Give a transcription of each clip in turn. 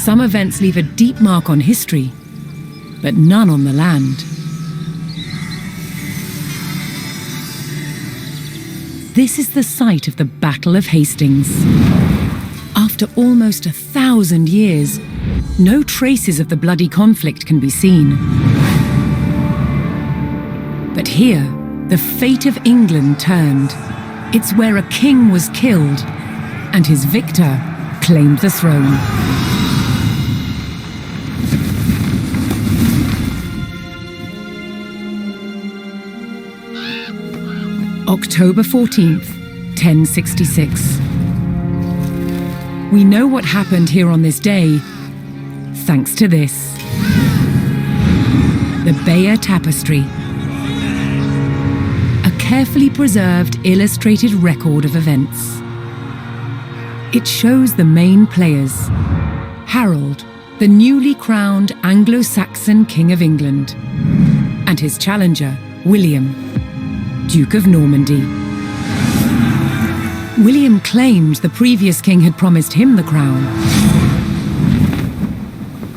Some events leave a deep mark on history, but none on the land. This is the site of the Battle of Hastings. After almost 1,000 years, no traces of the bloody conflict can be seen. But here, the fate of England turned. It's where a king was killed, and his victor claimed the throne. October 14th, 1066. We know what happened here on this day, thanks to this. The Bayeux Tapestry. A carefully preserved illustrated record of events. It shows the main players. Harold, the newly crowned Anglo-Saxon King of England, and his challenger, William, Duke of Normandy. William claimed the previous king had promised him the crown.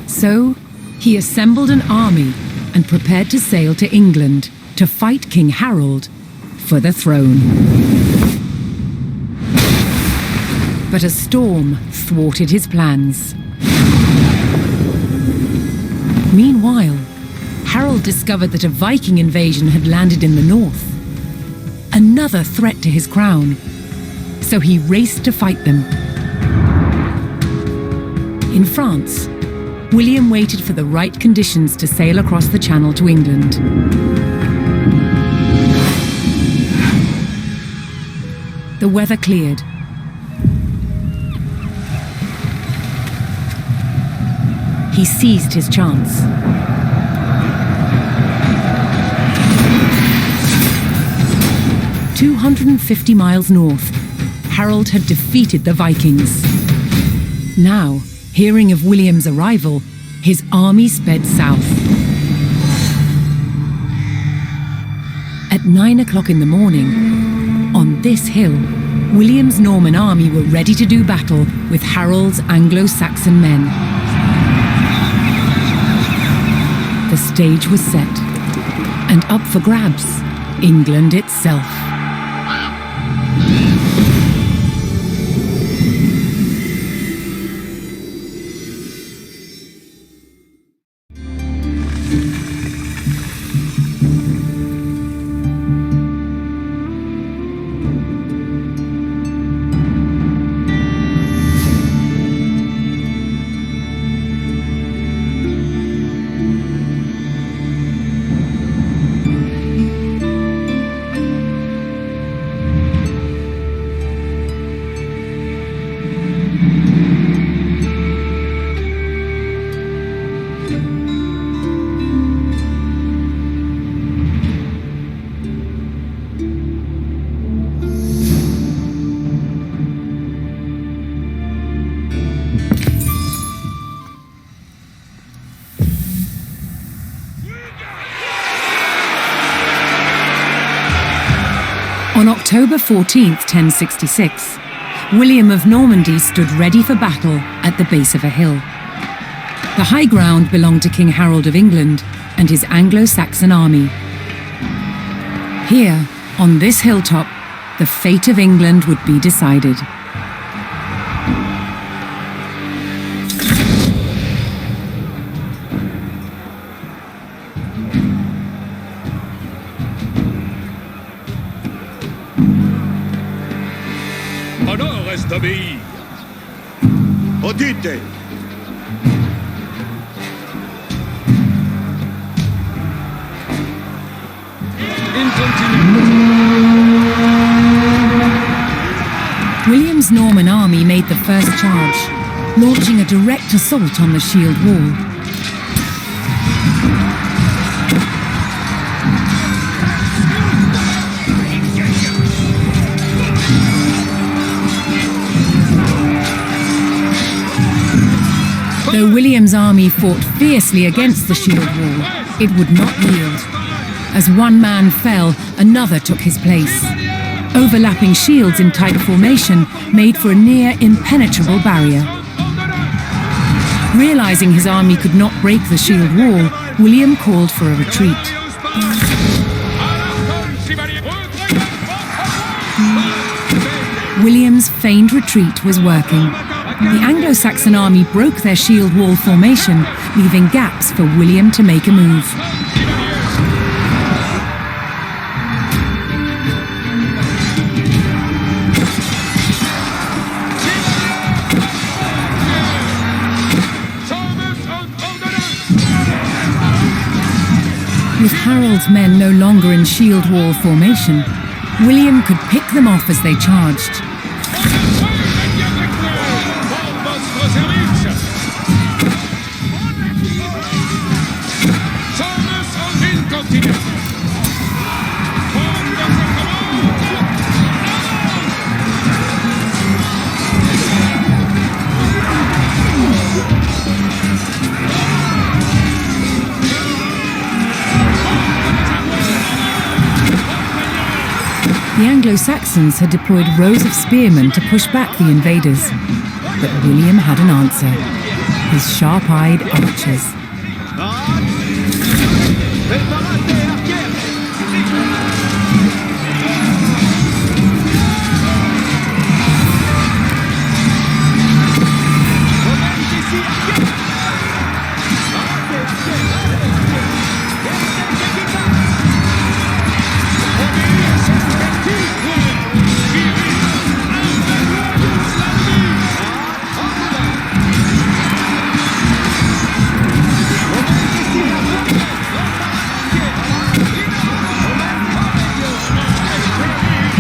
So, he assembled an army and prepared to sail to England to fight King Harold for the throne. But a storm thwarted his plans. Meanwhile, Harold discovered that a Viking invasion had landed in the north. Another threat to his crown. So he raced to fight them. In France, William waited for the right conditions to sail across the Channel to England. The weather cleared. He seized his chance. "250 miles north, Harold had defeated the Vikings. Now, hearing of William's arrival, his army sped south. At 9 o'clock in the morning, on this hill, William's Norman army were ready to do battle with Harold's Anglo-Saxon men. The stage was set, and up for grabs, England itself. On October 14th, 1066, William of Normandy stood ready for battle at the base of a hill. The high ground belonged to King Harold of England and his Anglo-Saxon army. Here, on this hilltop, the fate of England would be decided. Honneur reste d'obéir. Audite. William's Norman army made the first charge, launching a direct assault on the shield wall. Though William's army fought fiercely against the shield wall, it would not yield. As one man fell, another took his place. Overlapping shields in tight formation made for a near impenetrable barrier. Realizing his army could not break the shield wall, William called for a retreat. William's feigned retreat was working. The Anglo-Saxon army broke their shield wall formation, leaving gaps for William to make a move. With Harold's men no longer in shield wall formation, William could pick them off as they charged. The Anglo-Saxons had deployed rows of spearmen to push back the invaders. But William had an answer. His sharp-eyed archers.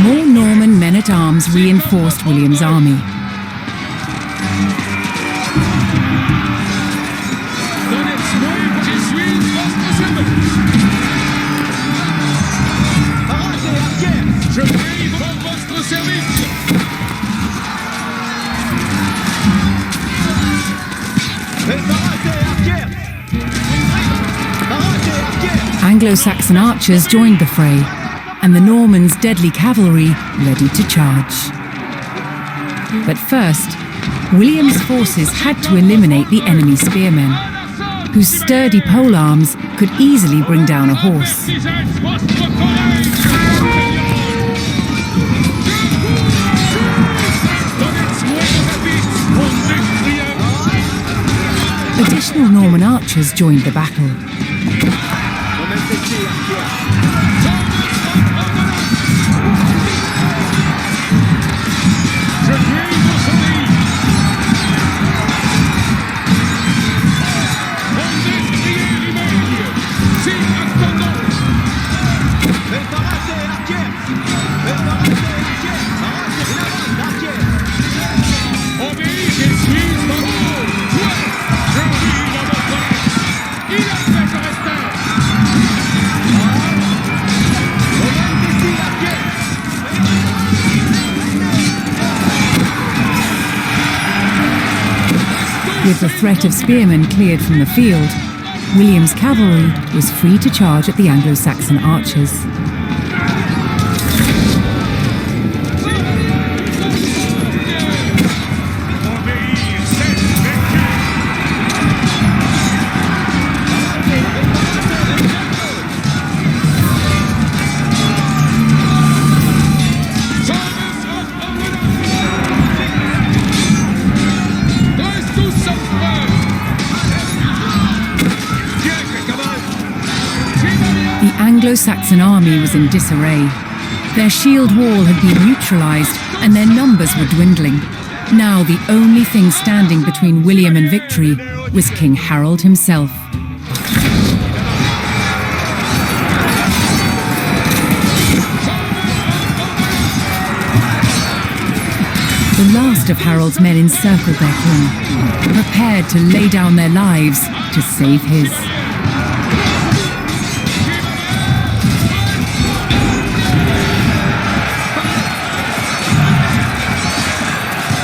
More Norman men-at-arms reinforced William's army. Anglo-Saxon archers joined the fray, and the Normans' deadly cavalry ready to charge. But first, William's forces had to eliminate the enemy spearmen, whose sturdy polearms could easily bring down a horse. Additional Norman archers joined the battle. With the threat of spearmen cleared from the field, William's cavalry was free to charge at the Anglo-Saxon archers. The Anglo-Saxon army was in disarray. Their shield wall had been neutralized and their numbers were dwindling. Now the only thing standing between William and victory was King Harold himself. The last of Harold's men encircled their king, prepared to lay down their lives to save his.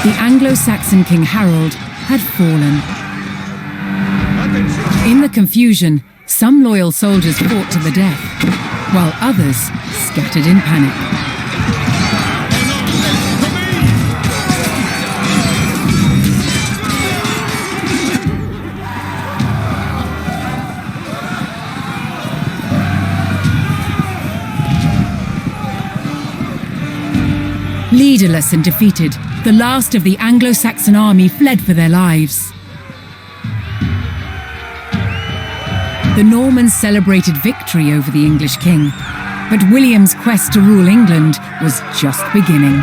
The Anglo-Saxon King Harold had fallen. In the confusion, some loyal soldiers fought to the death, while others scattered in panic. Leaderless and defeated, the last of the Anglo-Saxon army fled for their lives. The Normans celebrated victory over the English king, but William's quest to rule England was just beginning.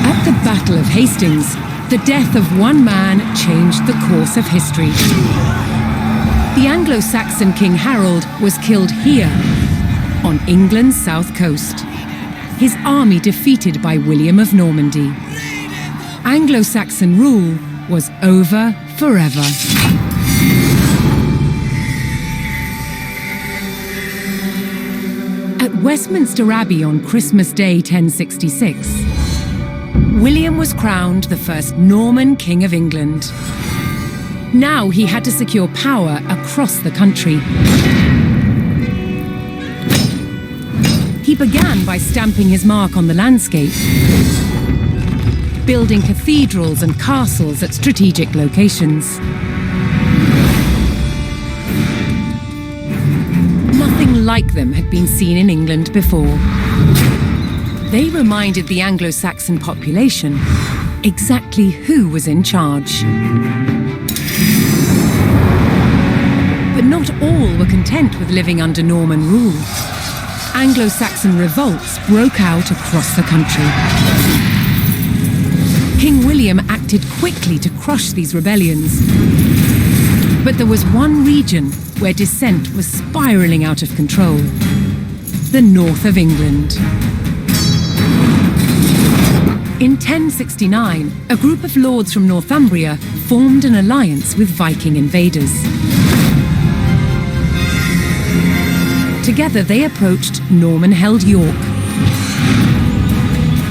At the Battle of Hastings, the death of one man changed the course of history. The Anglo-Saxon King Harold was killed here, on England's south coast. His army defeated by William of Normandy. Anglo-Saxon rule was over forever. At Westminster Abbey on Christmas Day 1066, William was crowned the first Norman King of England. Now he had to secure power across the country. He began by stamping his mark on the landscape, building cathedrals and castles at strategic locations. Nothing like them had been seen in England before. They reminded the Anglo-Saxon population exactly who was in charge. But not all were content with living under Norman rule. Anglo-Saxon revolts broke out across the country. King William acted quickly to crush these rebellions. But there was one region where dissent was spiralling out of control: the north of England. In 1069, a group of lords from Northumbria formed an alliance with Viking invaders. Together they approached Norman-held York,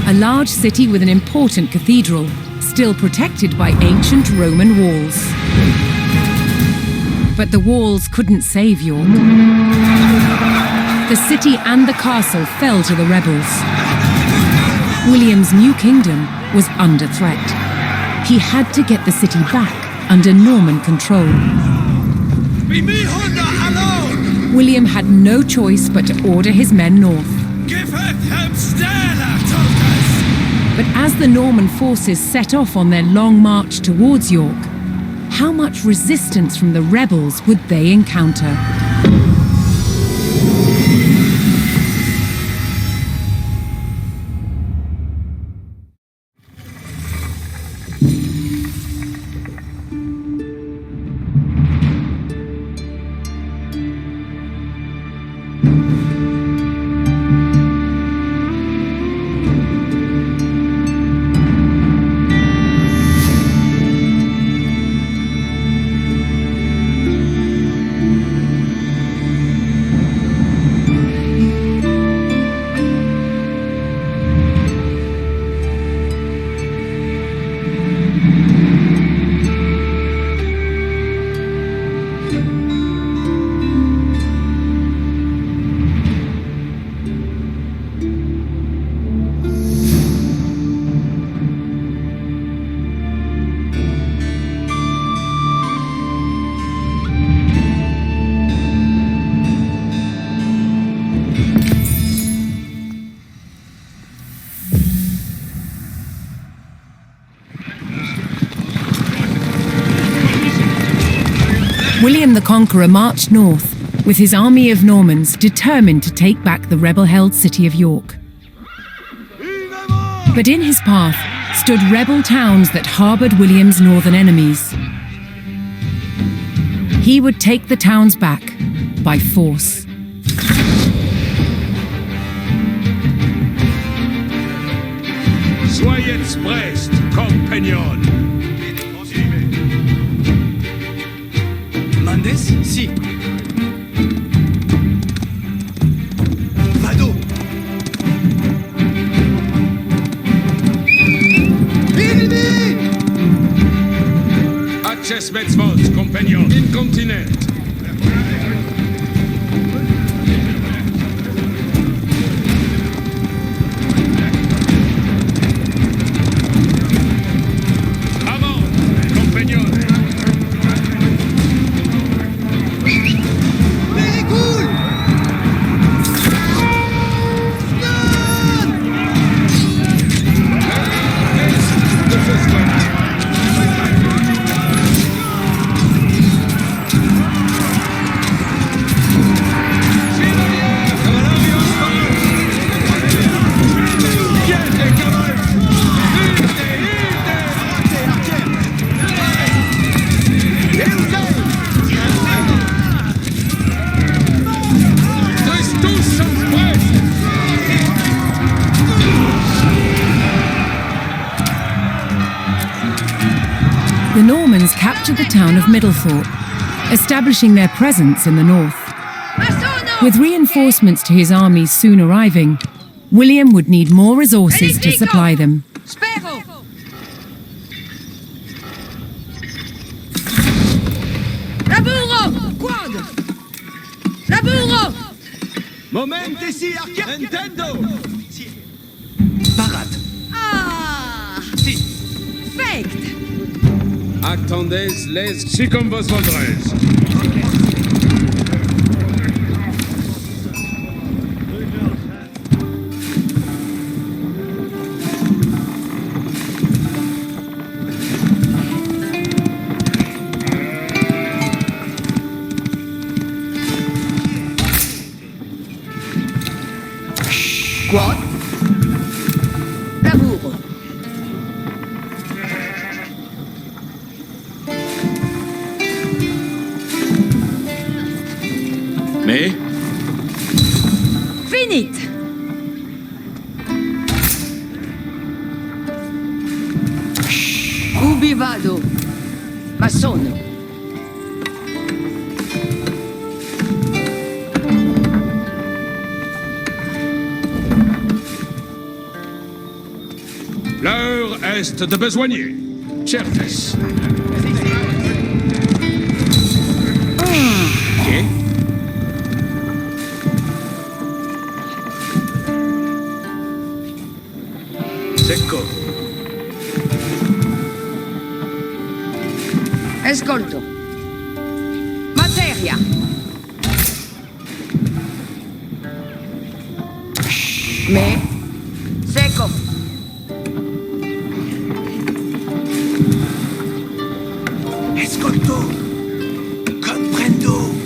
a large city with an important cathedral, still protected by ancient Roman walls. But the walls couldn't save York. The city and the castle fell to the rebels. William's new kingdom was under threat. He had to get the city back under Norman control. William had no choice but to order his men north. But as the Norman forces set off on their long march towards York, how much resistance from the rebels would they encounter? William the Conqueror marched north, with his army of Normans determined to take back the rebel-held city of York. But in his path stood rebel towns that harboured William's northern enemies. He would take the towns back by force. Soyez prest, compagnon. Mandes? Si. Vado. Acces met vos, compagnon. Incontinent. Avant, compagnon. Very cool! The first one. The Normans captured the town of Middlethorpe, establishing their presence in the north. With reinforcements to his armies soon arriving, William would need more resources to supply them. Spero! Laburo! Quad! Laburo! Moment ici, Nintendo! Parade! Ah! Si! Fect! Attendez les... Si comme vos voudrez. Quad? Laburo! Mais... Finit! Ubi vado? Ma sono. L'heure est de besogner. Certes. Ok. Secco. Ascolto. Materia! Me? Secco! Escolto! Comprendo!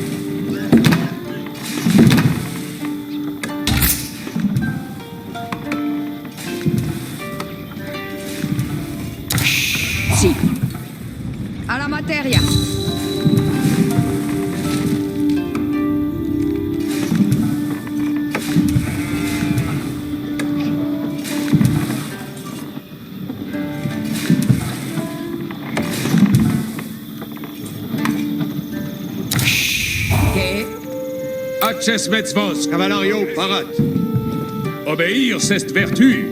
Sì. Alla materia! Che? Acces met vos, Cavalario, parade! obéir c'est vertu.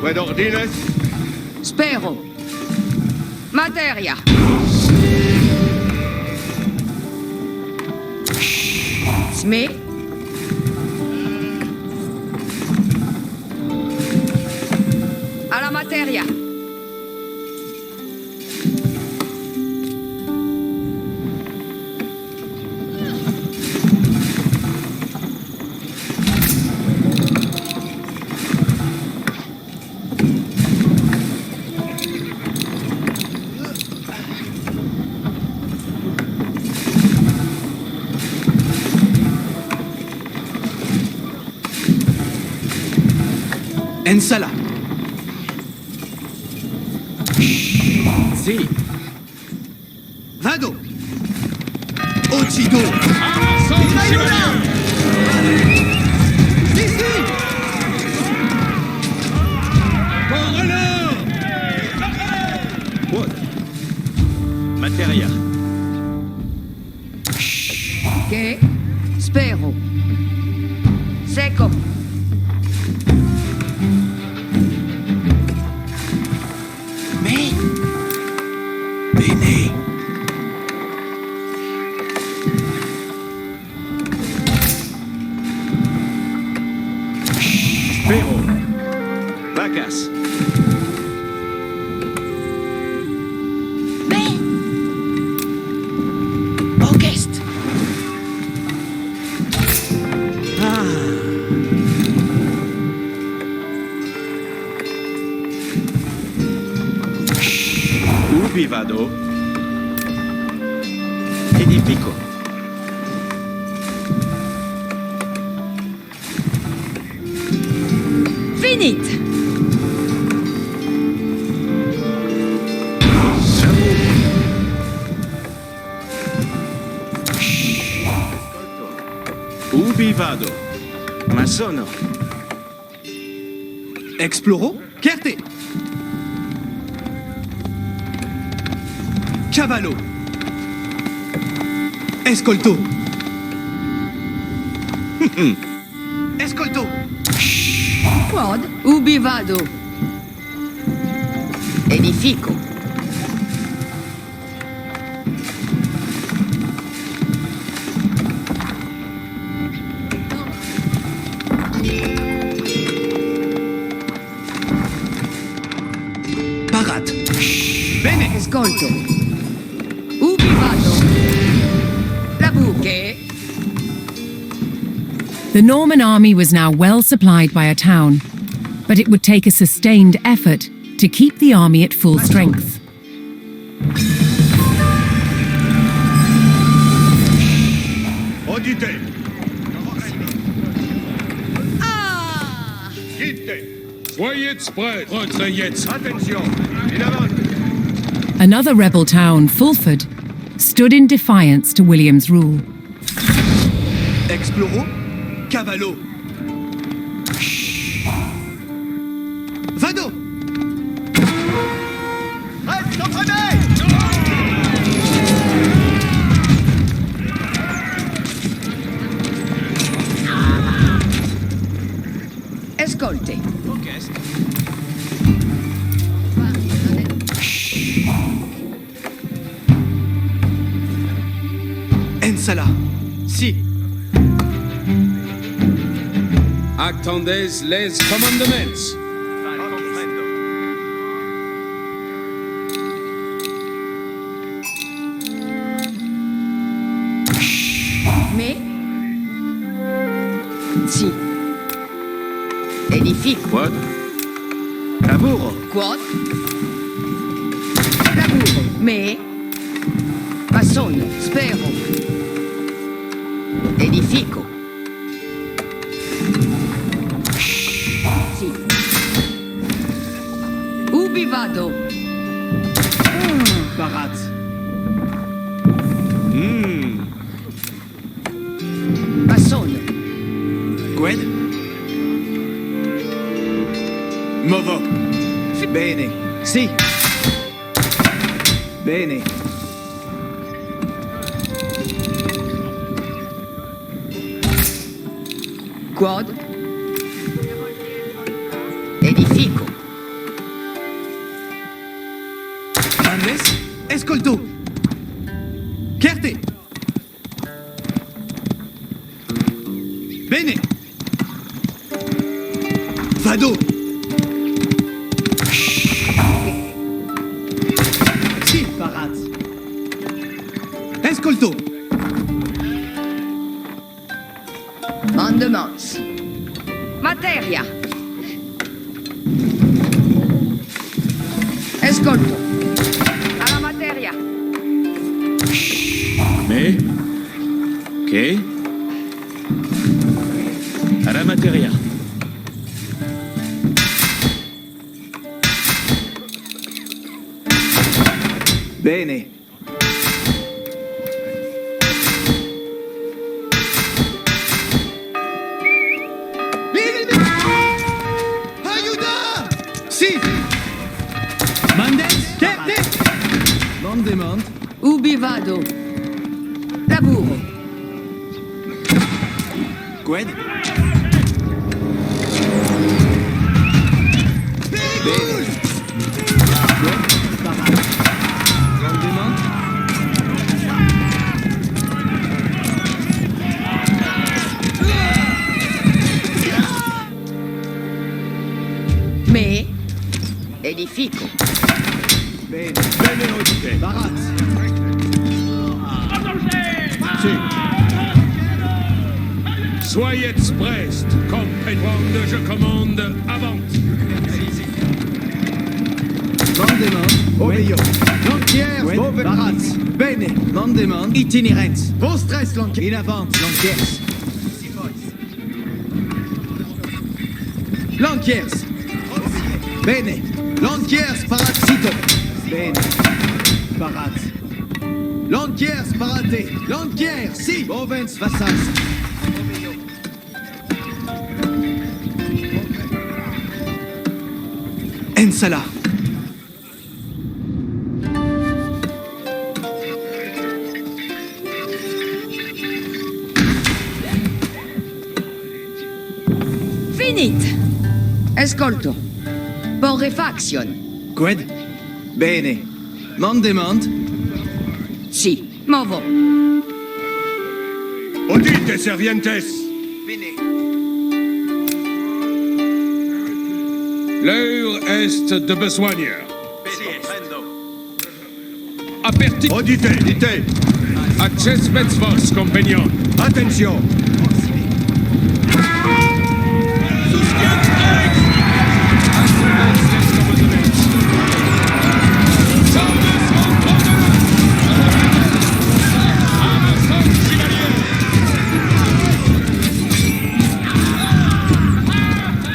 Quid ordines? Spero! Materia! Sme? Alla materia! Ensala! Si! Vado! Occido! Ici! Quad? Materia! Che? Spero! Secco! fracasse. Mais Orchestre. Ubi vado? Edifico. Finite. Ubi vado? Ma sono. Exploro, Certe. Cavallo. Escolto. Escolto. Quod. Ubi vado? Edifico. Parat. Bene. Ascolto. Ubi vado? La buche. The Norman army was now well supplied by a town, but it would take a sustained effort to keep the army at full strength. Auditez. Ah! Quittez. Soyez prêts. Retrayez. Attention. In avant. Another rebel town, Fulford, stood in defiance to William's rule. Exploro, Cavallo. Vado. Reste entraîné. Ascolte. Orchestre. Ensala. Si. Attendez les commandements. Me. Si. Edifico. Quod? Lavoro. Quod. Laburo. Me. Massone. Spero. Edifico. Sì. Ubi vado? Parat. Massone. Gwen. Movo. Bene. Si. Bene. Quod. Edifico. Andes. Escolto. Certe. Bene. Vado. Si, Parat. Escolto. Mandements. Materia. Escolto. Alla materia. Mais. Ok. À la materia. Bene. Aiuta! Si! Mandes? Certe! Non demand. Ubi vado? Laburo. Gwen? Bene. Gwen? Parat. Non demand. Me. Me. Edifico. Bene. Bene, Odite. Baraz. Sì. Soyez prest, compagnon, je commande, avant. Mandement. Obeio. Lanquiers. Move. Baraz. Bene. Mandement. Itinerens. Vostres lanquiers. In avant. Lanquiers. Lanquiers. Bene. Lanquiers parazito. Bene. Paraz. Lanquiers parate. Lanquiers. Si. Bovens vassas. Ensala. Finit. Ascolto. Borrefaction. Qued? Bene. Mandement. Si. Movo. Odite, servientes. Bene. L'heure est de besoigneur. Aperti. Odite, dite. Accespets vos, compagnon. Attention.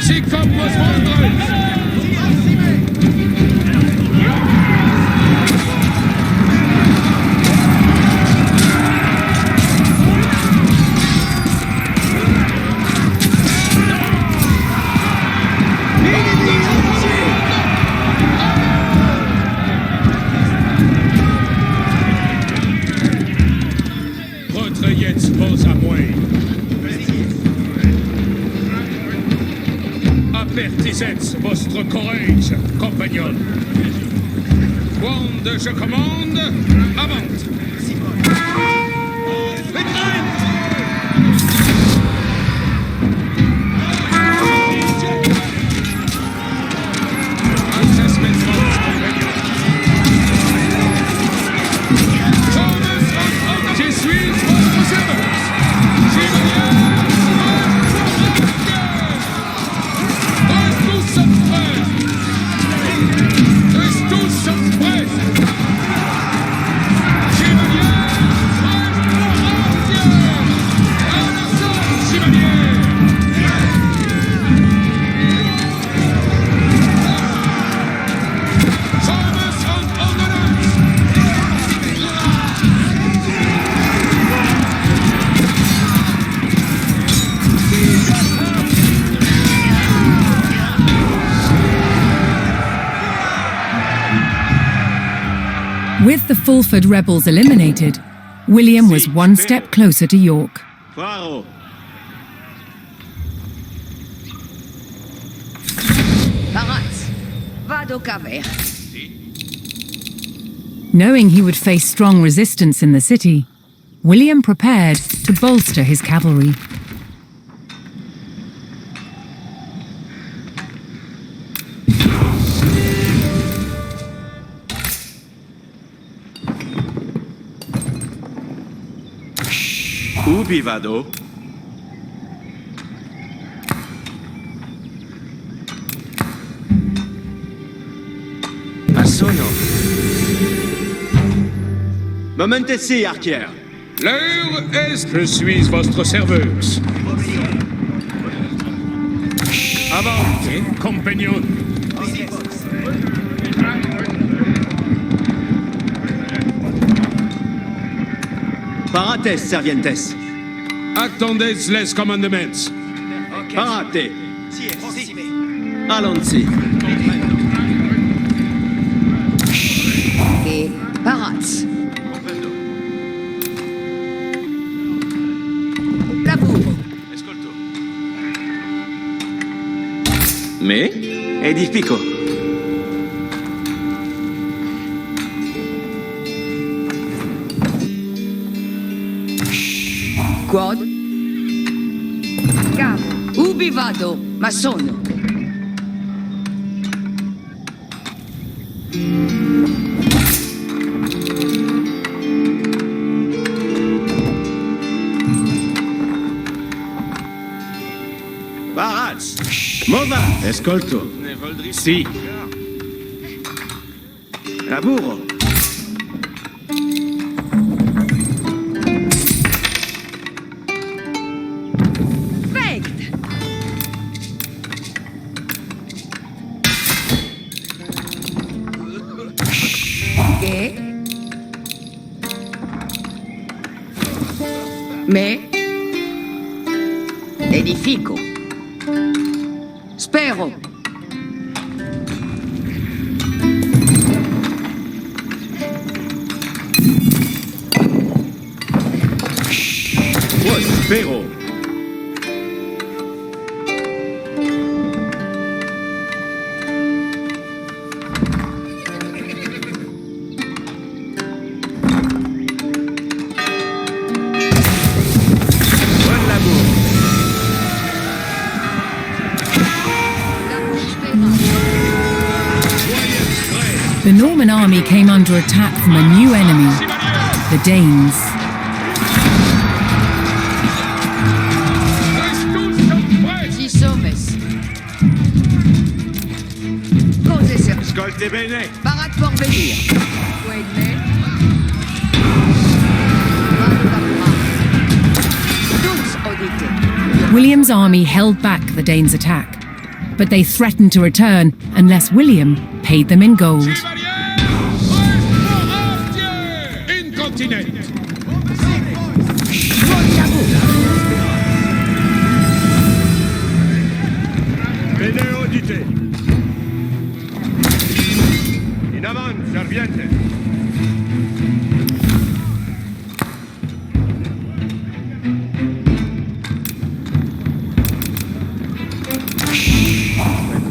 Si comme vos vendredi. Retrayez vos amours. Apertisez votre courage, compagnon. Quand je commande, avant. Je suis votre service. With the Fulford rebels eliminated, William was one step closer to York. Faro. Paraz. Vado caver. Knowing he would face strong resistance in the city, William prepared to bolster his cavalry. Ubi vado? Assono. Momentesi, archière. L'heure est... Je suis votre serveuse. Avant, compagnon. Parates, servientes. Attendez les commandements. Parate. Allons-y. E Paraz. Lavoro. Me? Edifico. Quod. Cavo. Ubi vado, ma sono. Escolto. Si. Laburo. Vegt. Che? Me? Edifico. Spero. Prospero. Buon lavoro. The Norman army came under attack from a new enemy, the Danes. Si sommes. Cose ser. Ascolte bene. Parat pour venir. Wait, me. Vado lavorare. Dux audite. William's army held back the Danes' attack, but they threatened to return unless William paid them in gold. Incontinent. Bene audite. In avant, serviente.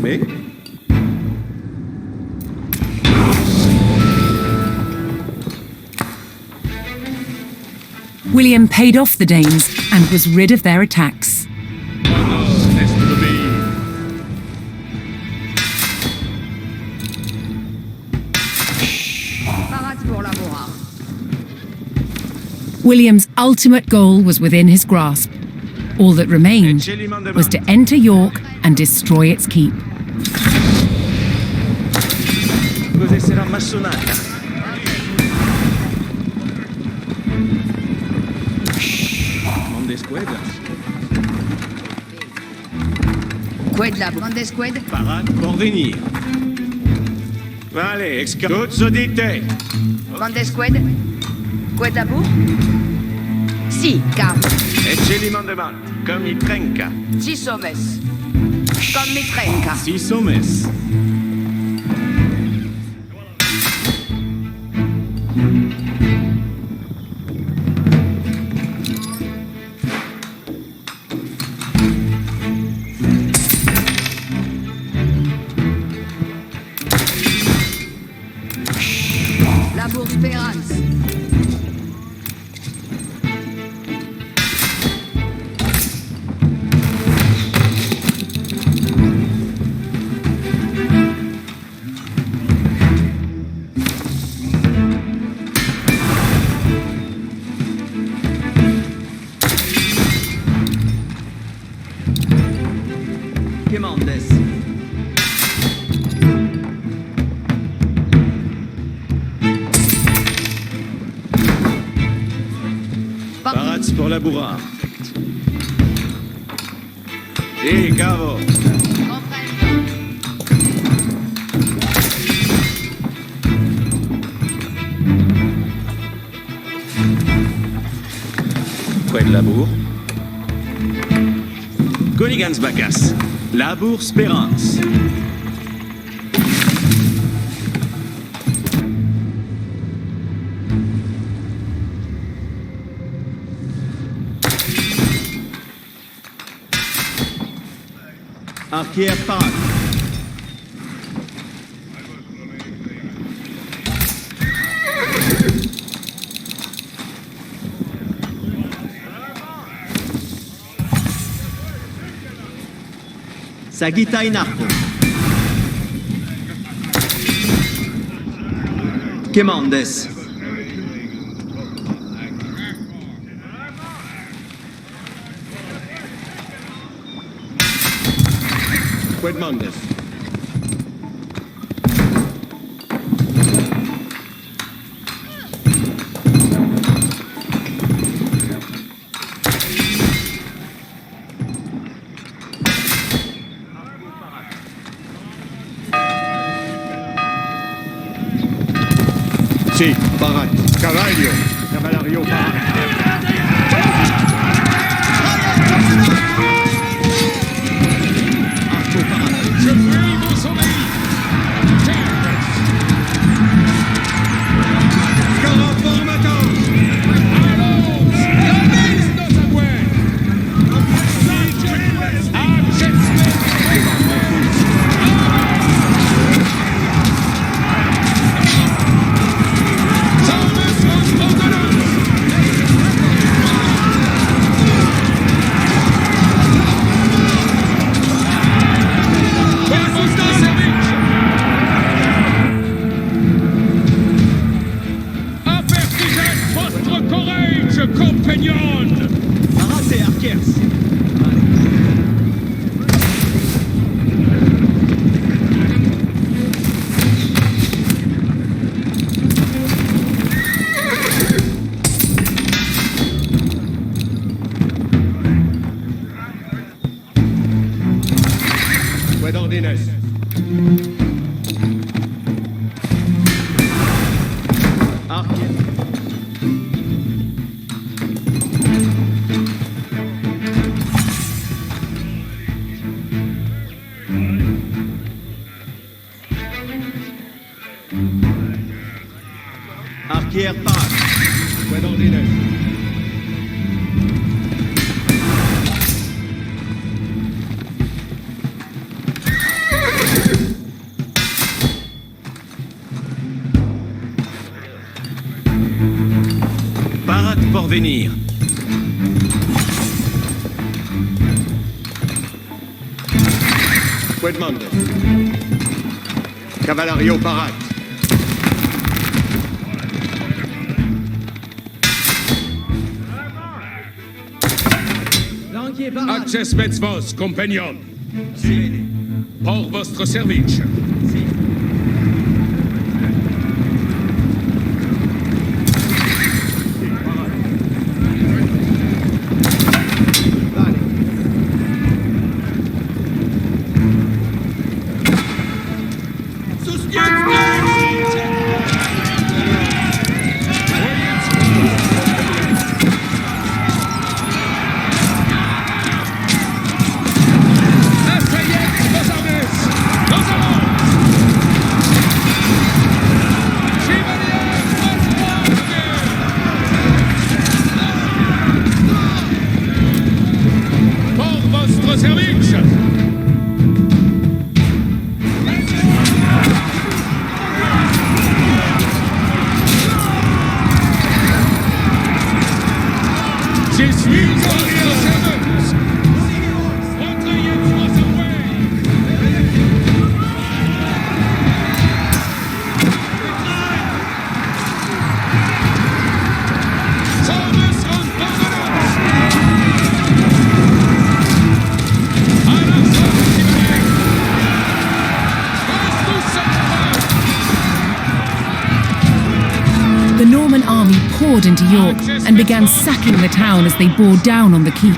Me? William paid off the Danes and was rid of their attacks. Parat pour lavorare. William's ultimate goal was within his grasp. All that remained was to enter York and destroy its keep. Cos'è sarà massonata? Mondes quedas. Qued la grande squad. Parade pour venir. Vale, Toutes audite. Grande squad. Qued à bout? Si, car. Eccelimandement. Comme i trenca. Si sommes. Comme mi trenca. Si sommes. Labour Spérance. Quemandes. Parats pour la bourrard. Si, cavo. Quel labour? Coligans Bacchus. Labour Spérance. Arquière parade. Sagitta in arco. Quemandes. Que demandes? Sí, Parat. caballo. Cavallerio parat. Arco parat. Je prie vos oreilles. Caraformator. Allons, la mise nos agües. Votre courage, compagnon. Parat et Arquers. Que d'ordines. Arquers. Arquers parat. Que d'ordines. Parat pour venir. Que demandes? Cavallerio parat. Lanquier parat. Access vos, compagnon. Si. Pour votre service. Si. Vale. Asseyez vos armes. Nous allons. Chevalier, pour votre service. Je suis votre service. Recueillez vos armes. Service en ordonnance. À la sortie, chevalier. Reste tous à The Norman army poured into York and began sacking the town as they bore down on the keep.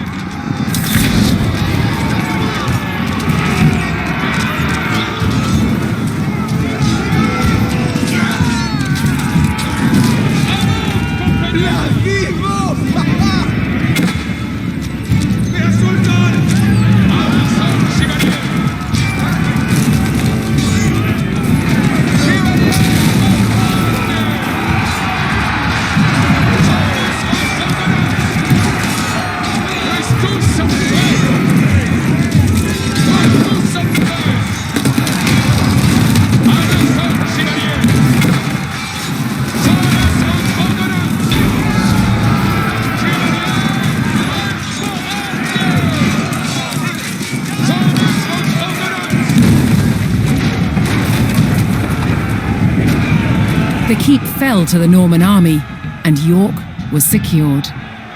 The keep fell to the Norman army, and York was secured.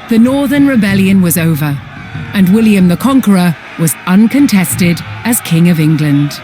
The Northern Rebellion was over, and William the Conqueror was uncontested as King of England.